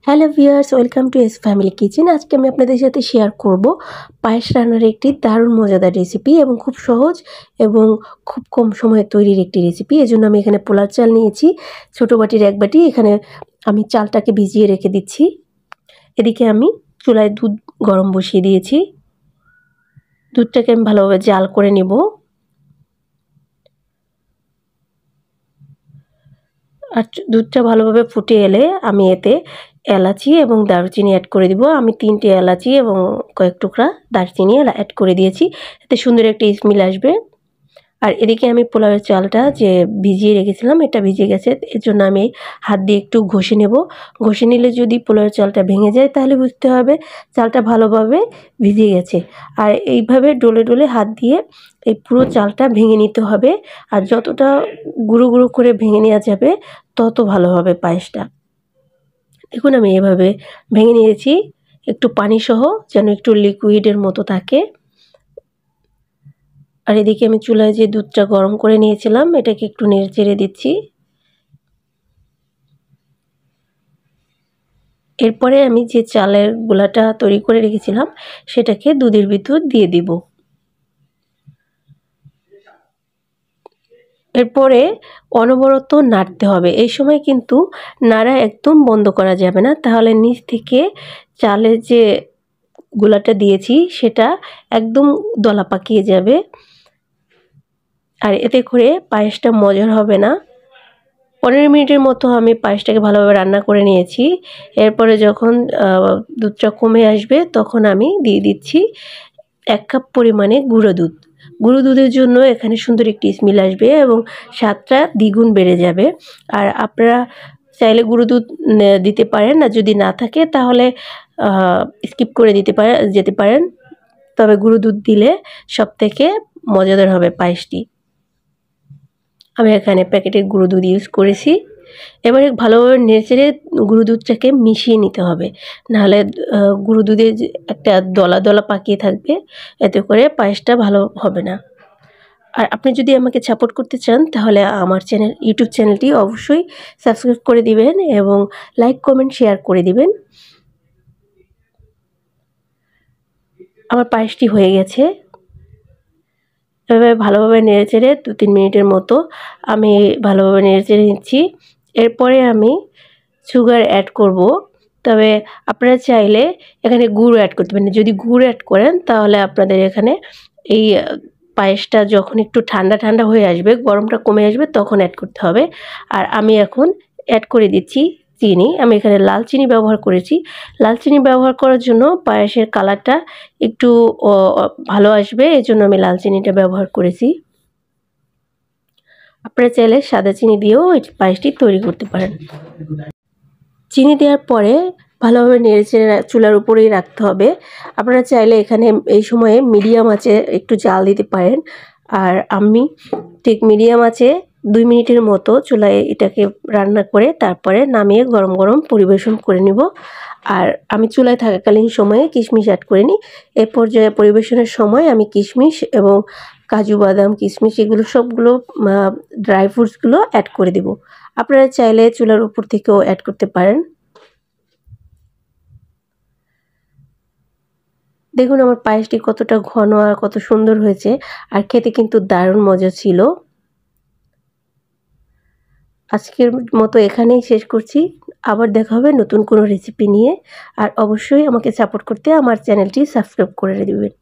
Hello viewers, welcome to S family kitchen. আজকে আমি আপনাদের সাথে শেয়ার করব পায়েস রান্নার একটি দারুণ মজাদার রেসিপি এবং খুব সহজ এবং খুব কম সময়ে তৈরির একটি রেসিপি। এজন্য আমি এখানে পোলার চাল নিয়েছি, ছোটো বাটির 1 বাটি। এখানে আমি চালটাকে ভিজিয়ে রেখে দিচ্ছি। এদিকে আমি চুলায় দুধ গরম বসিয়ে দিয়েছি। দুধটাকে আমি ভালোভাবে জাল করে নেব। আর দুধটা ভালোভাবে ফুটে এলে আমি এতে এলাচি এবং দারুচিনি অ্যাড করে দিব। আমি 3টে এলাচি এবং কয়েক টুকরা দারচিনি অ্যাড করে দিয়েছি, এতে সুন্দর একটা স্মেল আসবে। আর এদিকে আমি পোলাওয়ের চালটা যে ভিজিয়ে রেখেছিলাম, এটা ভিজে গেছে। এর জন্য আমি হাত দিয়ে একটু ঘষে নেব। ঘষে নিলে যদি পোলাওয়ের চালটা ভেঙে যায় তাহলে বুঝতে হবে চালটা ভালোভাবে ভিজে গেছে। আর এইভাবে ডলে ডলে হাত দিয়ে এই পুরো চালটা ভেঙে নিতে হবে। আর যতটা গুঁড়ো গুঁড়ো করে ভেঙে নেওয়া যাবে তত ভালো হবে পায়েসটা। দেখুন আমি এভাবে ভেঙে নিয়েছি, একটু পানি সহ, যেন একটু লিকুইডের মতো থাকে। আর এদিকে আমি চুলায় যে দুধটা গরম করে নিয়েছিলাম, এটাকে একটু নেড়ে চেড়ে দিচ্ছি। এরপরে আমি যে চালের গোলাটা তৈরি করে রেখেছিলাম সেটাকে দুধের ভিতর দিয়ে দিব। এরপরে অনবরত নাড়তে হবে। এই সময় কিন্তু নাড়া একদম বন্ধ করা যাবে না, তাহলে নিচ থেকে চালের যে গোলাটা দিয়েছি সেটা একদম দলা পাকিয়ে যাবে। আর এতে করে পায়েসটা মজার হবে না। 15 মিনিটের মতো আমি পায়েসটাকে ভালোভাবে রান্না করে নিয়েছি। এরপরে যখন দুধটা কমে আসবে তখন আমি দিয়ে দিচ্ছি 1 কাপ পরিমাণে গুঁড়ো দুধ। গুঁড়ো দুধের জন্য এখানে সুন্দর একটি স্মেল আসবে এবং স্বাদটা দ্বিগুণ বেড়ে যাবে। আর আপনারা চাইলে গুঁড়ো দুধ দিতে পারেন, আর যদি না থাকে তাহলে স্কিপ করে যেতে পারেন। তবে গুঁড়ো দুধ দিলে সবথেকে মজাদার হবে পায়েসটি। আমি এখানে প্যাকেটের গুঁড়ো দুধ ইউজ করেছি। এবারে ভালোভাবে নেড়েচেড়ে গুঁড়ো দুধটাকে মিশিয়ে নিতে হবে, নাহলে গুঁড়ো দুধে একটা দলা দলা পাকিয়ে থাকবে, এতে করে পায়েসটা ভালো হবে না। আর আপনি যদি আমাকে সাপোর্ট করতে চান তাহলে আমার ইউটিউব চ্যানেলটি অবশ্যই সাবস্ক্রাইব করে দিবেন এবং লাইক কমেন্ট শেয়ার করে দিবেন। আমার পায়েসটি হয়ে গেছে। এভাবে ভালোভাবে নেড়েচেড়ে 2-3 মিনিটের মতো আমি ভালোভাবে নেড়েচেড়ে নিচ্ছি। এরপরে আমি সুগার অ্যাড করব। তবে আপনারা চাইলে এখানে গুড় অ্যাড করতে পারেন। যদি গুড় অ্যাড করেন তাহলে আপনাদের এখানে এই পায়েসটা যখন একটু ঠান্ডা ঠান্ডা হয়ে আসবে, গরমটা কমে আসবে, তখন অ্যাড করতে হবে। আর আমি এখন অ্যাড করে দিচ্ছি চিনি। আমি এখানে লাল চিনি ব্যবহার করেছি। লাল চিনি ব্যবহার করার জন্য পায়েসের কালারটা একটু ভালো আসবে, এজন্য আমি লাল চিনিটা ব্যবহার করেছি। আপনারা চাইলে সাদা চিনি দিয়েও এই পায়েসটি তৈরি করতে পারেন। চিনি দেওয়ার পরে ভালোভাবে নেড়েচেড়ে চুলার উপরেই রাখতে হবে। আপনারা চাইলে এখানে এই সময়ে মিডিয়াম আঁচে একটু জাল দিতে পারেন। আর আমি ঠিক মিডিয়াম আঁচে 2 মিনিটের মতো চুলায় এটাকে রান্না করে তারপরে নামিয়ে গরম গরম পরিবেশন করে নেব। আর আমি চুলায় থাকাকালীন সময়ে কিশমিশ অ্যাড করে নিই। এ পর্যায়ে পরিবেশনের সময় আমি কিশমিশ এবং কাজু বাদাম, কিশমিশ, এগুলো সবগুলো ড্রাই ফ্রুটসগুলো অ্যাড করে দেব। আপনারা চাইলে চুলার উপর থেকেও অ্যাড করতে পারেন। দেখুন আমার পায়েসটি কতটা ঘন আর কত সুন্দর হয়েছে, আর খেতে কিন্তু দারুণ মজা ছিল। আজকের মতো এখানেই শেষ করছি। আবার দেখা হবে নতুন কোনো রেসিপি নিয়ে। আর অবশ্যই আমাকে সাপোর্ট করতে আমার চ্যানেলটি সাবস্ক্রাইব করে দেবেন।